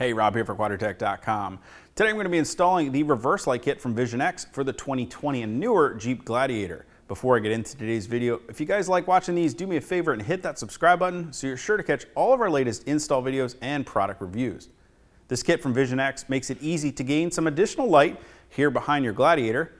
Hey, Rob here for Quadratec.com. Today I'm going to be installing the reverse light kit from visionx for the 2020 and newer Jeep Gladiator. Before I get into today's video, if you guys like watching these, do me a favor and hit that subscribe button so you're sure to catch all of our latest install videos and product reviews. This kit from visionx makes it easy to gain some additional light here behind your Gladiator,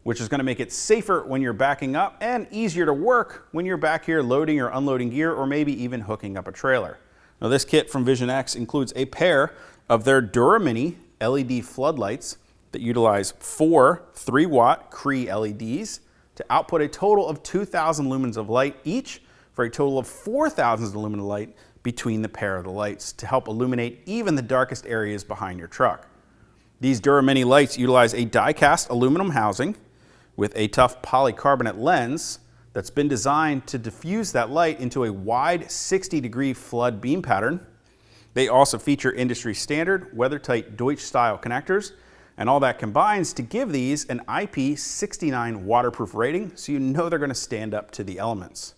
which is going to make it safer when you're backing up and easier to work when you're back here loading or unloading gear or maybe even hooking up a trailer. Now this kit from visionx includes a pair of their Dura Mini LED floodlights that utilize 4 3-watt Cree LEDs to output a total of 2,000 lumens of light each for a total of 4,000 lumens of light between the pair of the lights to help illuminate even the darkest areas behind your truck. These Dura Mini lights utilize a die-cast aluminum housing with a tough polycarbonate lens that's been designed to diffuse that light into a wide 60-degree flood beam pattern. They also feature industry standard weather-tight Deutsch-style connectors, and all that combines to give these an IP69 waterproof rating, so you know they're going to stand up to the elements.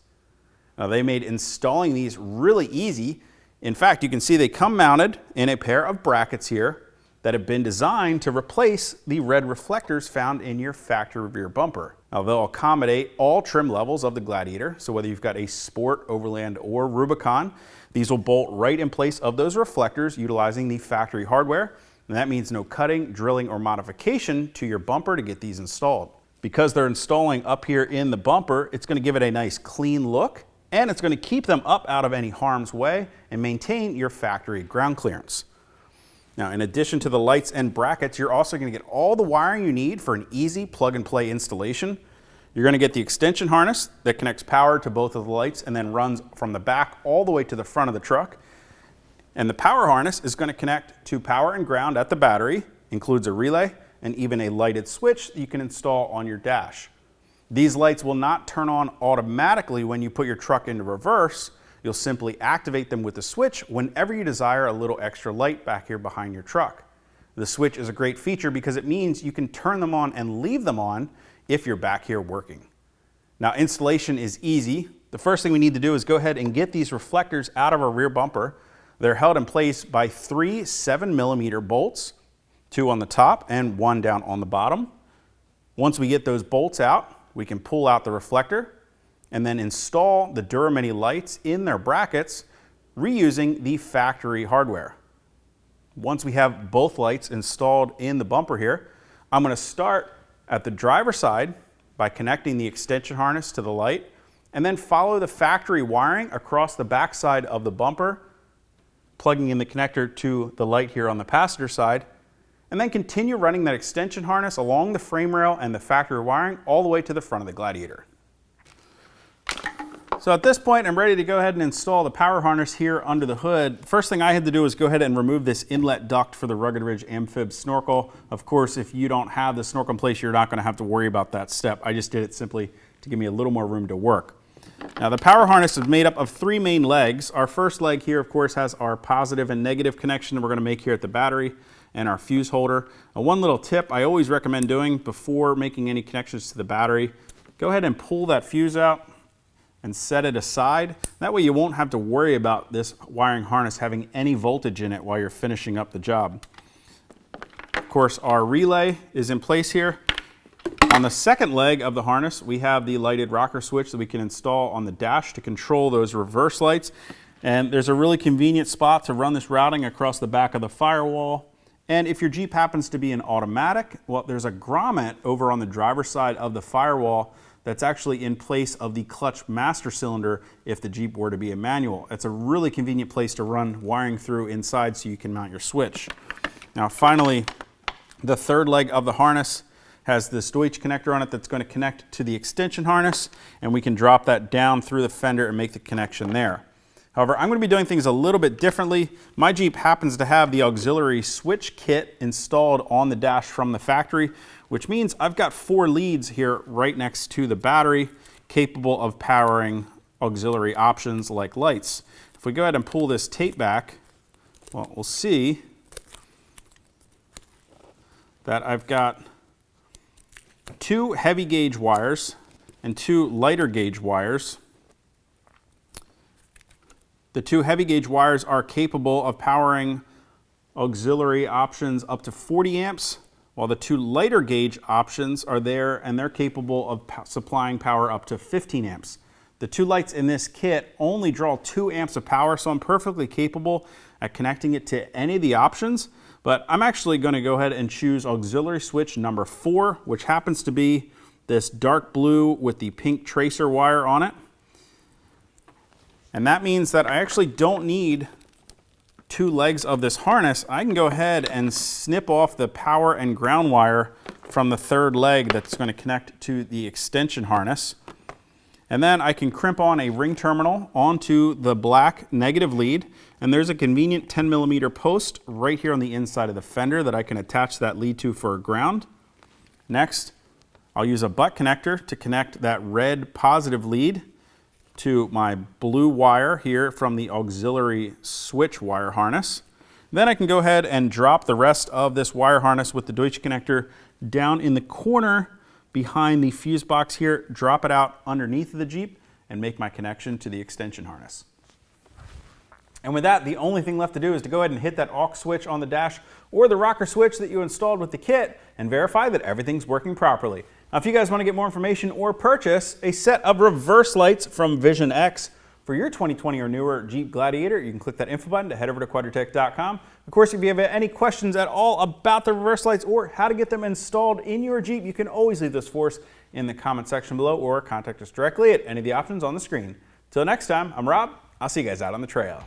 Now they made installing these really easy. In fact, you can see they come mounted in a pair of brackets here that have been designed to replace the red reflectors found in your factory rear bumper. Now they'll accommodate all trim levels of the Gladiator, so whether you've got a Sport, Overland, or Rubicon, these will bolt right in place of those reflectors utilizing the factory hardware, and that means no cutting, drilling, or modification to your bumper to get these installed. Because they're installing up here in the bumper, it's going to give it a nice clean look, and it's going to keep them up out of any harm's way and maintain your factory ground clearance. Now, in addition to the lights and brackets, you're also going to get all the wiring you need for an easy plug-and-play installation. You're going to get the extension harness that connects power to both of the lights and then runs from the back all the way to the front of the truck. And the power harness is going to connect to power and ground at the battery, includes a relay, and even a lighted switch that you can install on your dash. These lights will not turn on automatically when you put your truck into reverse. You'll simply activate them with the switch whenever you desire a little extra light back here behind your truck. The switch is a great feature because it means you can turn them on and leave them on if you're back here working. Now installation is easy. The first thing we need to do is go ahead and get these reflectors out of our rear bumper. They're held in place by 3 7mm bolts, 2 on the top and 1 down on the bottom. Once we get those bolts out, we can pull out the reflector and then install the Dura Mini lights in their brackets reusing the factory hardware. Once we have both lights installed in the bumper here, I'm going to start at the driver's side by connecting the extension harness to the light and then follow the factory wiring across the back side of the bumper, plugging in the connector to the light here on the passenger side, and then continue running that extension harness along the frame rail and the factory wiring all the way to the front of the Gladiator. So at this point, I'm ready to go ahead and install the power harness here under the hood. First thing I had to do was go ahead and remove this inlet duct for the Rugged Ridge Amphib snorkel. Of course, if you don't have the snorkel in place, you're not going to have to worry about that step. I just did it simply to give me a little more room to work. Now the power harness is made up of 3 main legs. Our first leg here, of course, has our positive and negative connection that we're going to make here at the battery and our fuse holder. One little tip I always recommend doing before making any connections to the battery, go ahead and pull that fuse out and set it aside. That way you won't have to worry about this wiring harness having any voltage in it while you're finishing up the job. Of course, our relay is in place here. On the second leg of the harness, we have the lighted rocker switch that we can install on the dash to control those reverse lights. And there's a really convenient spot to run this routing across the back of the firewall. And if your Jeep happens to be an automatic, well, there's a grommet over on the driver's side of the firewall that's actually in place of the clutch master cylinder if the Jeep were to be a manual. It's a really convenient place to run wiring through inside so you can mount your switch. Now finally, the third leg of the harness has this Deutsch connector on it that's going to connect to the extension harness, and we can drop that down through the fender and make the connection there. However, I'm going to be doing things a little bit differently. My Jeep happens to have the auxiliary switch kit installed on the dash from the factory, which means I've got 4 leads here right next to the battery capable of powering auxiliary options like lights. If we go ahead and pull this tape back, well, we'll see that I've got 2 heavy gauge wires and 2 lighter gauge wires. The 2 heavy gauge wires are capable of powering auxiliary options up to 40 amps, while the 2 lighter gauge options are there and they're capable of supplying power up to 15 amps. The 2 lights in this kit only draw 2 amps of power, so I'm perfectly capable at connecting it to any of the options, but I'm actually going to go ahead and choose auxiliary switch number 4, which happens to be this dark blue with the pink tracer wire on it. And that means that I actually don't need 2 legs of this harness. I can go ahead and snip off the power and ground wire from the 3rd leg that's going to connect to the extension harness. And then I can crimp on a ring terminal onto the black negative lead, and there's a convenient 10mm post right here on the inside of the fender that I can attach that lead to for ground. Next, I'll use a butt connector to connect that red positive lead to my blue wire here from the auxiliary switch wire harness. Then I can go ahead and drop the rest of this wire harness with the Deutsch connector down in the corner behind the fuse box here, drop it out underneath the Jeep, and make my connection to the extension harness. And with that, the only thing left to do is to go ahead and hit that aux switch on the dash or the rocker switch that you installed with the kit and verify that everything's working properly. Now, if you guys want to get more information or purchase a set of reverse lights from visionx for your 2020 or newer Jeep Gladiator, you can click that info button to head over to quadratec.com. Of course, if you have any questions at all about the reverse lights or how to get them installed in your Jeep, you can always leave those for us in the comment section below or contact us directly at any of the options on the screen. Till next time, I'm Rob. I'll see you guys out on the trail.